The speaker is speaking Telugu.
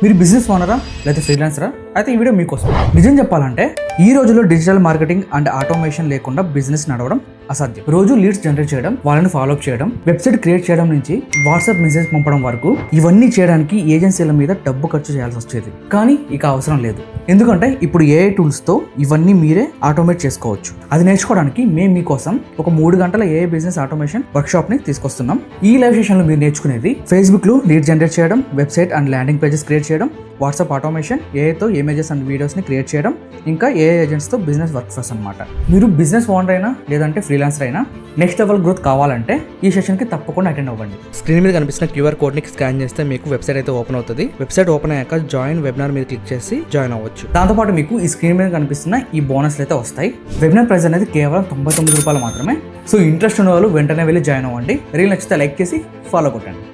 మీరు బిజినెస్ ఓనరా లేదా ఫ్రీలాన్సరా అయితే ఈ వీడియో మీకోసం. నిజం చెప్పాలంటే ఈ రోజుల్లో డిజిటల్ మార్కెటింగ్ అండ్ ఆటోమేషన్ లేకుండా బిజినెస్ నడవడం అసాధ్యం. రోజు లీడ్స్ జనరేట్ చేయడం, వాళ్ళని ఫాలో అప్ చేయడం, వెబ్సైట్ క్రియేట్ చేయడం నుంచి వాట్సాప్ మెసేజ్ పంపడం వరకు ఇవన్నీ చేయడానికి ఏజెన్సీల మీద డబ్బు ఖర్చు చేయాల్సి వచ్చేది. కానీ ఇక అవసరం లేదు, ఎందుకంటే ఇప్పుడు ఏఐ టూల్స్ తో ఇవన్నీ మీరే ఆటోమేట్ చేసుకోవచ్చు. అది నేర్చుకోవడానికి మేము మీకోసం ఒక 3 గంటల AI business automation work shop ని తీసుకొస్తున్నాం. ఈ లైవ్ సెషన్ లో మీరు నేర్చుకునేది ఫేస్బుక్ లో లీడ్ జనరేట్ చేయడం, website and landing pages create చేయడం, వాట్సాప్ ఆటోమేషన్, ఏఐతో ఇమేజెస్ అండ్ వీడియోస్ ని క్రియేట్ చేయడం, ఇంకా ఏఐ ఏజెంట్స్ తో బిజినెస్ వర్క్ ఫోర్స్ అనమాట. మీరు బిజినెస్ ఓనర్ అయినా లేదంటే ఫ్రీలాన్సర్ అయినా నెక్స్ట్ లెవెల్ గ్రోత్ కావాలంటే ఈ సెషన్ కి తప్పకుండా అటెండ్ అవ్వండి. స్క్రీన్ మీద కనిపిస్తున్న QR కోడ్ ని స్కాన్ చేస్తే మీకు వెబ్సైట్ అయితే ఓపెన్ అవుతుంది. వెబ్సైట్ ఓపెన్ అయ్యాక జాయిన్ వెబినార్ మీద క్లిక్ చేసి జాయిన్ అవ్వచ్చు. దాంతోపాటు మీకు ఈ స్క్రీన్ మీద కనిపిస్తున్న ఈ బోనస్లు అయితే వస్తాయి. వెబినార్ ప్రైస్ అనేది కేవలం 99 రూపాయలు మాత్రమే. సో ఇంట్రెస్ట్ ఉన్న వాళ్ళు వెంటనే వెళ్ళి జాయిన్ అవ్వండి. రీల్ నచ్చితే లైక్ చేసి ఫాలో కొట్టండి.